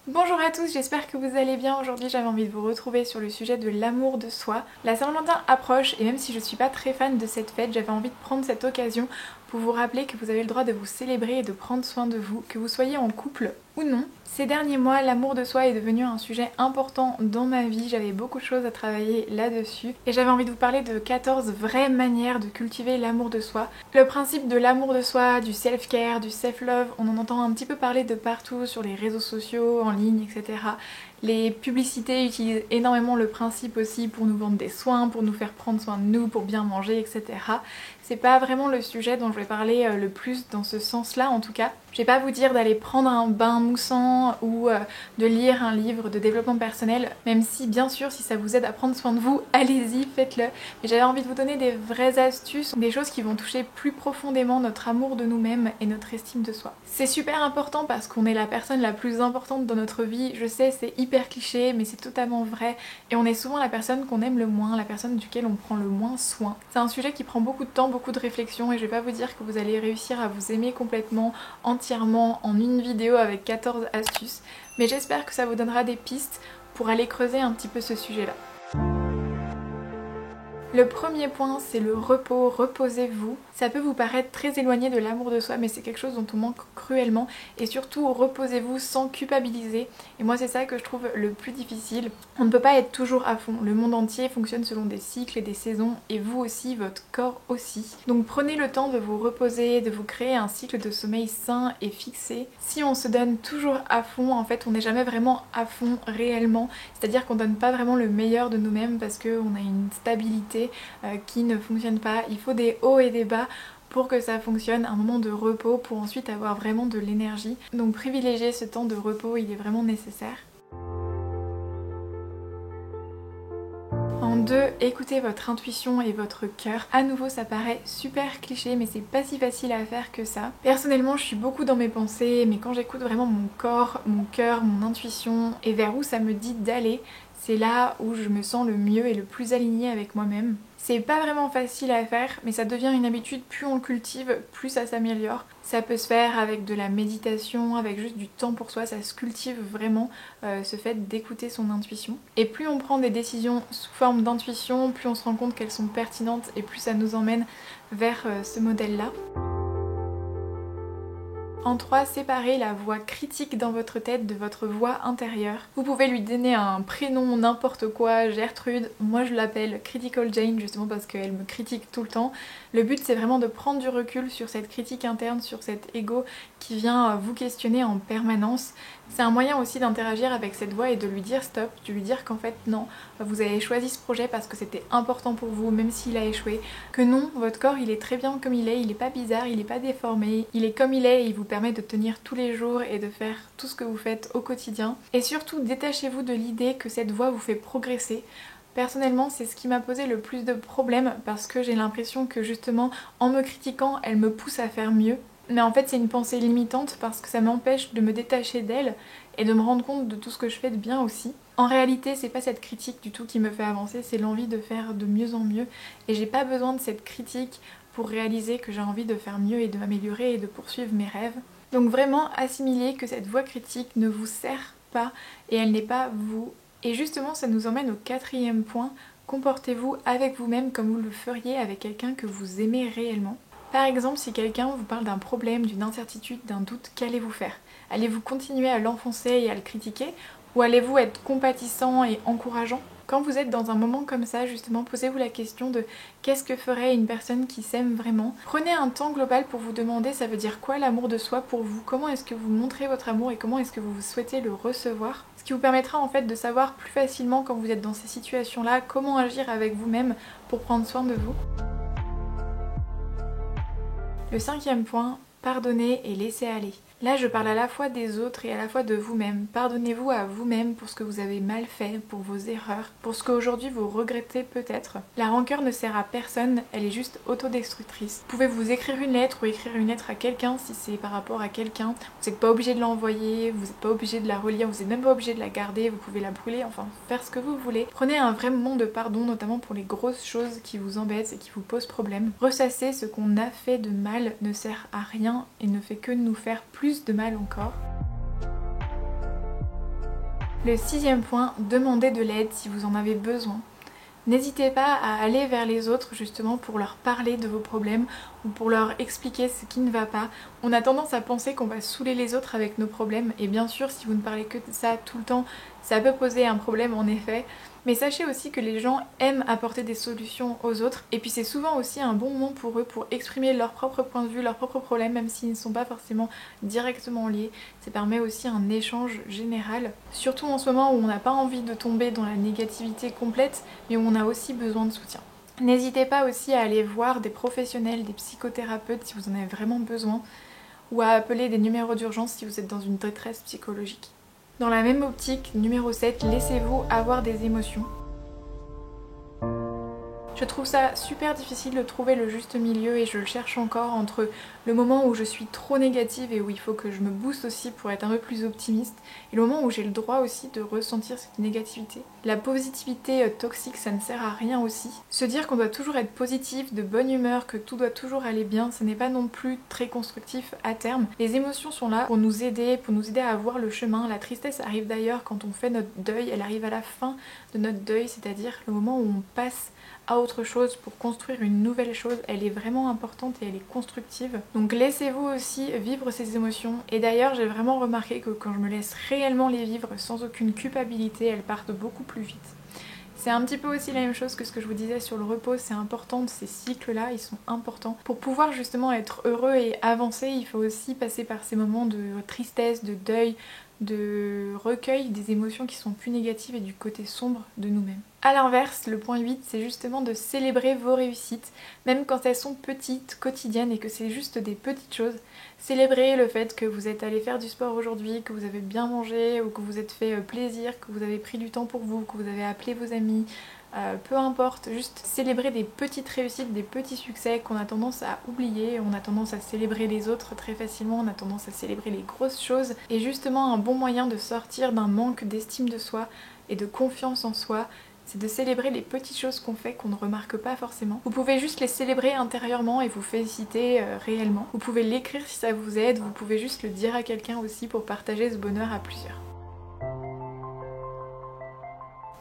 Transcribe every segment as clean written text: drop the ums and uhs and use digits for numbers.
Bonjour à tous, j'espère que vous allez bien. Aujourd'hui j'avais envie de vous retrouver sur le sujet de l'amour de soi. La Saint-Valentin approche et même si je suis pas très fan de cette fête, j'avais envie de prendre cette occasion pour vous rappeler que vous avez le droit de vous célébrer et de prendre soin de vous, que vous soyez en couple ou non. Ces derniers mois, l'amour de soi est devenu un sujet important dans ma vie, j'avais beaucoup de choses à travailler là-dessus et j'avais envie de vous parler de 14 vraies manières de cultiver l'amour de soi. Le principe de l'amour de soi, du self-care, du self-love, on en entend un petit peu parler de partout sur les réseaux sociaux, en ligne, etc. Les publicités utilisent énormément le principe aussi pour nous vendre des soins, pour nous faire prendre soin de nous, pour bien manger, etc. C'est pas vraiment le sujet dont je vais parler le plus dans ce sens-là en tout cas. Je vais pas vous dire d'aller prendre un bain moussant ou de lire un livre de développement personnel, même si bien sûr si ça vous aide à prendre soin de vous, allez-y, faites-le. Mais j'avais envie de vous donner des vraies astuces, des choses qui vont toucher plus profondément notre amour de nous-mêmes et notre estime de soi. C'est super important parce qu'on est la personne la plus importante dans notre vie. Je sais, c'est hyper cliché, mais c'est totalement vrai. Et on est souvent la personne qu'on aime le moins, la personne duquel on prend le moins soin. C'est un sujet qui prend beaucoup de temps, beaucoup de réflexion et je vais pas vous dire que vous allez réussir à vous aimer complètement, entièrement, en une vidéo avec 14 astuces. Mais j'espère que ça vous donnera des pistes pour aller creuser un petit peu ce sujet-là. Le premier point, c'est le repos, reposez-vous. Ça peut vous paraître très éloigné de l'amour de soi, mais c'est quelque chose dont on manque cruellement. Et surtout, reposez-vous sans culpabiliser. Et moi, c'est ça que je trouve le plus difficile. On ne peut pas être toujours à fond. Le monde entier fonctionne selon des cycles et des saisons, et vous aussi, votre corps aussi. Donc prenez le temps de vous reposer, de vous créer un cycle de sommeil sain et fixé. Si on se donne toujours à fond, en fait, on n'est jamais vraiment à fond réellement. C'est-à-dire qu'on donne pas vraiment le meilleur de nous-mêmes parce qu'on a une stabilité qui ne fonctionne pas. Il faut des hauts et des bas pour que ça fonctionne, un moment de repos pour ensuite avoir vraiment de l'énergie. Donc privilégier ce temps de repos, il est vraiment nécessaire. En deux, écoutez votre intuition et votre cœur. À nouveau, ça paraît super cliché, mais c'est pas si facile à faire que ça. Personnellement, je suis beaucoup dans mes pensées, mais quand j'écoute vraiment mon corps, mon cœur, mon intuition et vers où ça me dit d'aller, c'est là où je me sens le mieux et le plus alignée avec moi-même. C'est pas vraiment facile à faire, mais ça devient une habitude, plus on le cultive, plus ça s'améliore. Ça peut se faire avec de la méditation, avec juste du temps pour soi, ça se cultive vraiment ce fait d'écouter son intuition. Et plus on prend des décisions sous forme d'intuition, plus on se rend compte qu'elles sont pertinentes et plus ça nous emmène vers ce modèle-là. En 3, séparez la voix critique dans votre tête de votre voix intérieure. Vous pouvez lui donner un prénom, n'importe quoi, Gertrude. Moi je l'appelle Critical Jane justement parce qu'elle me critique tout le temps. Le but c'est vraiment de prendre du recul sur cette critique interne, sur cet ego qui vient vous questionner en permanence. C'est un moyen aussi d'interagir avec cette voix et de lui dire stop, de lui dire qu'en fait non, vous avez choisi ce projet parce que c'était important pour vous, même s'il a échoué. Que non, votre corps il est très bien comme il est pas bizarre, il est pas déformé, il est comme il est et il vous permet de tenir tous les jours et de faire tout ce que vous faites au quotidien. Et surtout, détachez-vous de l'idée que cette voix vous fait progresser. Personnellement, c'est ce qui m'a posé le plus de problèmes parce que j'ai l'impression que justement, en me critiquant, elle me pousse à faire mieux. Mais en fait, c'est une pensée limitante parce que ça m'empêche de me détacher d'elle et de me rendre compte de tout ce que je fais de bien aussi. En réalité, c'est pas cette critique du tout qui me fait avancer, c'est l'envie de faire de mieux en mieux. Et j'ai pas besoin de cette critique pour réaliser que j'ai envie de faire mieux et de m'améliorer et de poursuivre mes rêves. Donc vraiment, assimilez que cette voix critique ne vous sert pas et elle n'est pas vous. Et justement, ça nous emmène au 4e point. Comportez-vous avec vous-même comme vous le feriez avec quelqu'un que vous aimez réellement. Par exemple, si quelqu'un vous parle d'un problème, d'une incertitude, d'un doute, qu'allez-vous faire? Allez-vous continuer à l'enfoncer et à le critiquer? Ou allez-vous être compatissant et encourageant? Quand vous êtes dans un moment comme ça, justement, posez-vous la question de qu'est-ce que ferait une personne qui s'aime vraiment? Prenez un temps global pour vous demander ça veut dire quoi l'amour de soi pour vous? Comment est-ce que vous montrez votre amour et comment est-ce que vous souhaitez le recevoir? Ce qui vous permettra en fait de savoir plus facilement quand vous êtes dans ces situations-là comment agir avec vous-même pour prendre soin de vous. Le 5e point, pardonnez et laissez aller. Là, je parle à la fois des autres et à la fois de vous-même. Pardonnez-vous à vous-même pour ce que vous avez mal fait, pour vos erreurs, pour ce qu'aujourd'hui vous regrettez peut-être. La rancœur ne sert à personne, elle est juste autodestructrice. Vous pouvez vous écrire une lettre ou écrire une lettre à quelqu'un si c'est par rapport à quelqu'un. Vous n'êtes pas obligé de l'envoyer, vous n'êtes pas obligé de la relire, vous n'êtes même pas obligé de la garder, vous pouvez la brûler, enfin faire ce que vous voulez. Prenez un vrai moment de pardon, notamment pour les grosses choses qui vous embêtent et qui vous posent problème. Ressasser ce qu'on a fait de mal ne sert à rien et ne fait que nous faire plus de mal encore. Le 6e point, demandez de l'aide si vous en avez besoin. N'hésitez pas à aller vers les autres justement pour leur parler de vos problèmes ou pour leur expliquer ce qui ne va pas. On a tendance à penser qu'on va saouler les autres avec nos problèmes et bien sûr si vous ne parlez que de ça tout le temps, ça peut poser un problème en effet. Mais sachez aussi que les gens aiment apporter des solutions aux autres et puis c'est souvent aussi un bon moment pour eux pour exprimer leur propre point de vue, leurs propres problèmes même s'ils ne sont pas forcément directement liés. Ça permet aussi un échange général, surtout en ce moment où on n'a pas envie de tomber dans la négativité complète mais où on a aussi besoin de soutien. N'hésitez pas aussi à aller voir des professionnels, des psychothérapeutes si vous en avez vraiment besoin ou à appeler des numéros d'urgence si vous êtes dans une détresse psychologique. Dans la même optique, numéro 7, laissez-vous avoir des émotions. Je trouve ça super difficile de trouver le juste milieu et je le cherche encore entre le moment où je suis trop négative et où il faut que je me booste aussi pour être un peu plus optimiste et le moment où j'ai le droit aussi de ressentir cette négativité. La positivité toxique, ça ne sert à rien aussi. Se dire qu'on doit toujours être positif, de bonne humeur, que tout doit toujours aller bien, ce n'est pas non plus très constructif à terme. Les émotions sont là pour nous aider à voir le chemin. La tristesse arrive d'ailleurs quand on fait notre deuil, elle arrive à la fin de notre deuil, c'est-à-dire le moment où on passe à autre chose pour construire une nouvelle chose, elle est vraiment importante et elle est constructive. Donc laissez-vous aussi vivre ces émotions et d'ailleurs j'ai vraiment remarqué que quand je me laisse réellement les vivre sans aucune culpabilité, elles partent beaucoup plus vite. C'est un petit peu aussi la même chose que ce que je vous disais sur le repos, c'est important, ces cycles-là, ils sont importants. Pour pouvoir justement être heureux et avancer, il faut aussi passer par ces moments de tristesse, de deuil, de recueil des émotions qui sont plus négatives et du côté sombre de nous-mêmes. A l'inverse, le point 8, c'est justement de célébrer vos réussites, même quand elles sont petites, quotidiennes et que c'est juste des petites choses. Célébrez le fait que vous êtes allé faire du sport aujourd'hui, que vous avez bien mangé ou que vous êtes fait plaisir, que vous avez pris du temps pour vous, que vous avez appelé vos amis, peu importe, juste célébrer des petites réussites, des petits succès qu'on a tendance à oublier, on a tendance à célébrer les autres très facilement, on a tendance à célébrer les grosses choses et justement un bon moyen de sortir d'un manque d'estime de soi et de confiance en soi, c'est de célébrer les petites choses qu'on fait qu'on ne remarque pas forcément. Vous pouvez juste les célébrer intérieurement et vous féliciter réellement. Vous pouvez l'écrire si ça vous aide, vous pouvez juste le dire à quelqu'un aussi pour partager ce bonheur à plusieurs.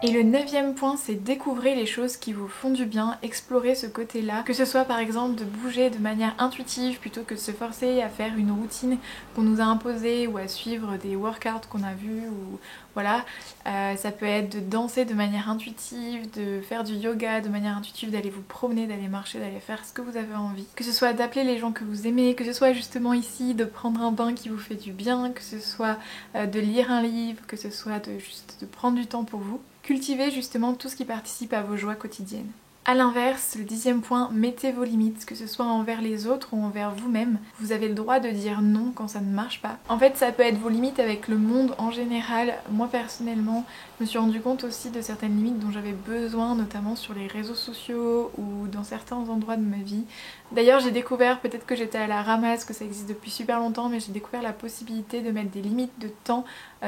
Et le 9e point, c'est découvrir les choses qui vous font du bien, explorer ce côté-là, que ce soit par exemple de bouger de manière intuitive plutôt que de se forcer à faire une routine qu'on nous a imposée ou à suivre des workouts qu'on a vus ou voilà. Ça peut être de danser de manière intuitive, de faire du yoga de manière intuitive, d'aller vous promener, d'aller marcher, d'aller faire ce que vous avez envie. Que ce soit d'appeler les gens que vous aimez, que ce soit justement ici de prendre un bain qui vous fait du bien, que ce soit de lire un livre, que ce soit de prendre du temps pour vous. Cultivez justement tout ce qui participe à vos joies quotidiennes. A l'inverse, le 10e point, mettez vos limites, que ce soit envers les autres ou envers vous-même. Vous avez le droit de dire non quand ça ne marche pas. En fait, ça peut être vos limites avec le monde en général. Moi personnellement, je me suis rendu compte aussi de certaines limites dont j'avais besoin, notamment sur les réseaux sociaux ou dans certains endroits de ma vie. D'ailleurs, j'ai découvert, peut-être que j'étais à la ramasse, que ça existe depuis super longtemps, mais j'ai découvert la possibilité de mettre des limites de temps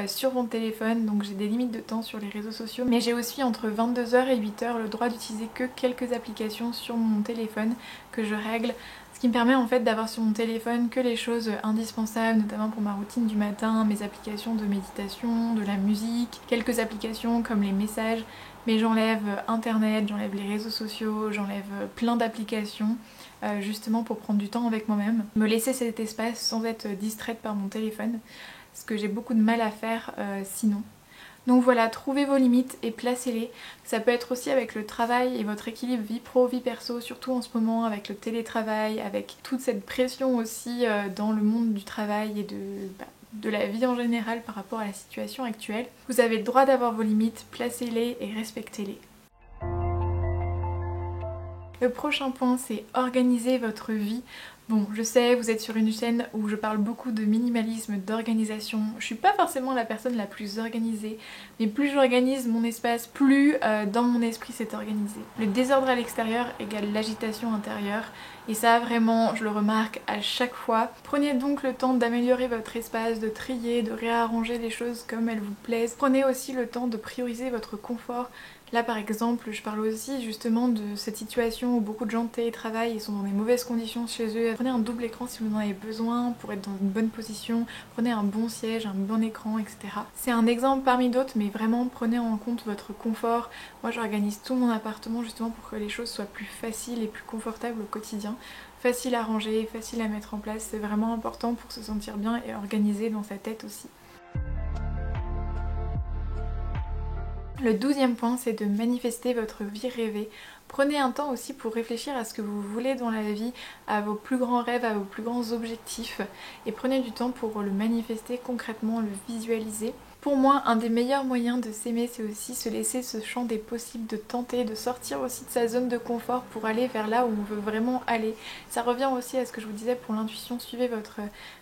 sur mon téléphone. Donc j'ai des limites de temps sur les réseaux sociaux, mais j'ai aussi entre 22h et 8h le droit d'utiliser que quelques applications sur mon téléphone que je règle. Ce qui me permet en fait d'avoir sur mon téléphone que les choses indispensables, notamment pour ma routine du matin, mes applications de méditation, de la musique, quelques applications comme les messages, mais j'enlève internet, j'enlève les réseaux sociaux, j'enlève plein d'applications justement pour prendre du temps avec moi-même, me laisser cet espace sans être distraite par mon téléphone, ce que j'ai beaucoup de mal à faire sinon. Donc voilà, trouvez vos limites et placez-les. Ça peut être aussi avec le travail et votre équilibre vie pro, vie perso, surtout en ce moment avec le télétravail, avec toute cette pression aussi dans le monde du travail et de la vie en général par rapport à la situation actuelle. Vous avez le droit d'avoir vos limites, placez-les et respectez-les. Le prochain point, c'est organiser votre vie. Bon, je sais, vous êtes sur une chaîne où je parle beaucoup de minimalisme, d'organisation. Je suis pas forcément la personne la plus organisée, mais plus j'organise mon espace, plus dans mon esprit c'est organisé. Le désordre à l'extérieur égale l'agitation intérieure, et ça vraiment, je le remarque à chaque fois. Prenez donc le temps d'améliorer votre espace, de trier, de réarranger les choses comme elles vous plaisent. Prenez aussi le temps de prioriser votre confort. Là par exemple, je parle aussi justement de cette situation où beaucoup de gens télétravaillent et sont dans des mauvaises conditions chez eux prenez un double écran si vous en avez besoin pour être dans une bonne position, prenez un bon siège, un bon écran, etc. C'est un exemple parmi d'autres, mais vraiment prenez en compte votre confort. Moi j'organise tout mon appartement justement pour que les choses soient plus faciles et plus confortables au quotidien. Facile à ranger, facile à mettre en place, c'est vraiment important pour se sentir bien et organisé dans sa tête aussi. Le 12e point, c'est de manifester votre vie rêvée. Prenez un temps aussi pour réfléchir à ce que vous voulez dans la vie, à vos plus grands rêves, à vos plus grands objectifs. Et prenez du temps pour le manifester concrètement, le visualiser. Pour moi, un des meilleurs moyens de s'aimer, c'est aussi se laisser ce champ des possibles, de tenter, de sortir aussi de sa zone de confort pour aller vers là où on veut vraiment aller. Ça revient aussi à ce que je vous disais pour l'intuition, suivez votre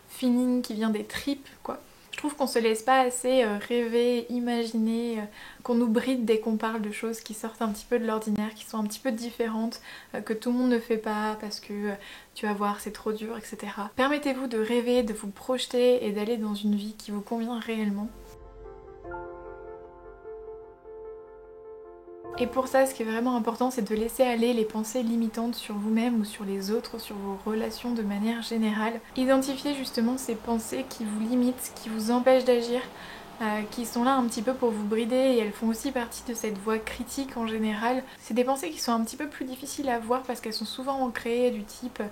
feeling qui vient des tripes, quoi. Je trouve qu'on se laisse pas assez rêver, imaginer, qu'on nous bride dès qu'on parle de choses qui sortent un petit peu de l'ordinaire, qui sont un petit peu différentes, que tout le monde ne fait pas parce que tu vas voir c'est trop dur, etc. Permettez-vous de rêver, de vous projeter et d'aller dans une vie qui vous convient réellement. Et pour ça, ce qui est vraiment important, c'est de laisser aller les pensées limitantes sur vous-même ou sur les autres, sur vos relations de manière générale. Identifiez justement ces pensées qui vous limitent, qui vous empêchent d'agir, qui sont là un petit peu pour vous brider et elles font aussi partie de cette voie critique en général. C'est des pensées qui sont un petit peu plus difficiles à voir parce qu'elles sont souvent ancrées du type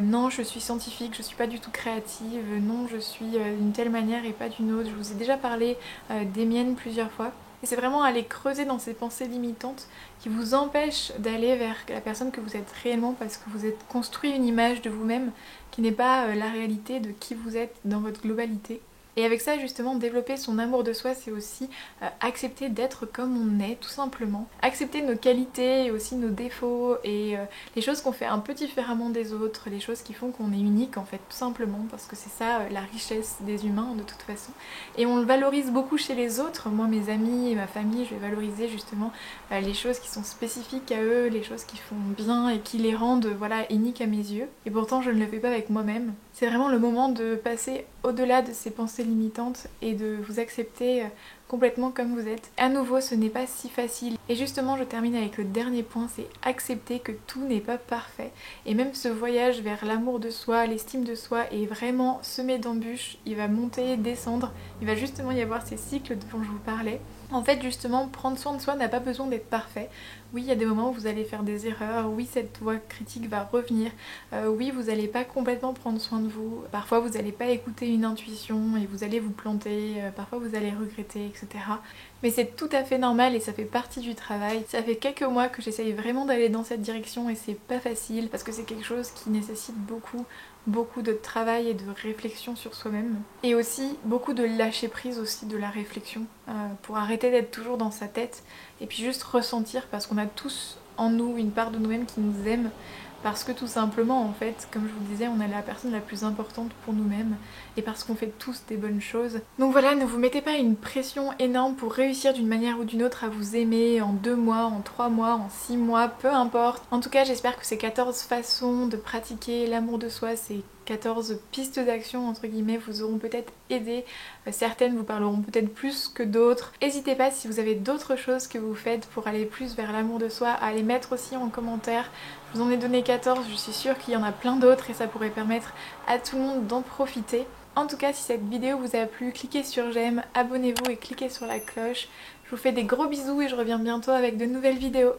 non je suis scientifique, je suis pas du tout créative, non je suis d'une telle manière et pas d'une autre. Je vous ai déjà parlé des miennes plusieurs fois. Et c'est vraiment aller creuser dans ces pensées limitantes qui vous empêchent d'aller vers la personne que vous êtes réellement parce que vous êtes construit une image de vous-même qui n'est pas la réalité de qui vous êtes dans votre globalité. Et avec ça justement, développer son amour de soi, c'est aussi accepter d'être comme on est tout simplement. Accepter nos qualités et aussi nos défauts et les choses qu'on fait un peu différemment des autres, les choses qui font qu'on est unique en fait tout simplement parce que c'est ça la richesse des humains de toute façon. Et on le valorise beaucoup chez les autres, moi mes amis et ma famille, je vais valoriser justement les choses qui sont spécifiques à eux, les choses qui font bien et qui les rendent voilà uniques à mes yeux. Et pourtant je ne le fais pas avec moi-même. C'est vraiment le moment de passer au-delà de ces pensées limitantes et de vous accepter complètement comme vous êtes. À nouveau, ce n'est pas si facile. Et justement, je termine avec le dernier point, c'est accepter que tout n'est pas parfait. Et même ce voyage vers l'amour de soi, l'estime de soi est vraiment semé d'embûches. Il va monter, descendre. Il va justement y avoir ces cycles dont je vous parlais. En fait, justement, prendre soin de soi n'a pas besoin d'être parfait. Oui, il y a des moments où vous allez faire des erreurs. Oui, cette voix critique va revenir. Oui, vous n'allez pas complètement prendre soin de vous. Parfois, vous n'allez pas écouter une intuition et vous allez vous planter. Parfois, vous allez regretter, etc. Mais c'est tout à fait normal et ça fait partie du travail. Ça fait quelques mois que j'essaye vraiment d'aller dans cette direction et c'est pas facile parce que c'est quelque chose qui nécessite beaucoup de travail et de réflexion sur soi-même. Et aussi beaucoup de lâcher prise aussi de la réflexion pour arrêter d'être toujours dans sa tête et puis juste ressentir parce qu'on a tous en nous une part de nous-mêmes qui nous aime. Parce que tout simplement, en fait, comme je vous le disais, on est la personne la plus importante pour nous-mêmes et parce qu'on fait tous des bonnes choses. Donc voilà, ne vous mettez pas une pression énorme pour réussir d'une manière ou d'une autre à vous aimer en 2 mois, en 3 mois, en 6 mois, peu importe. En tout cas, j'espère que ces 14 façons de pratiquer l'amour de soi, ces 14 pistes d'action entre guillemets vous auront peut-être aidé, certaines vous parleront peut-être plus que d'autres. N'hésitez pas si vous avez d'autres choses que vous faites pour aller plus vers l'amour de soi à les mettre aussi en commentaire. Je vous en ai donné 14, je suis sûre qu'il y en a plein d'autres et ça pourrait permettre à tout le monde d'en profiter. En tout cas, si cette vidéo vous a plu, cliquez sur j'aime, abonnez-vous et cliquez sur la cloche. Je vous fais des gros bisous et je reviens bientôt avec de nouvelles vidéos.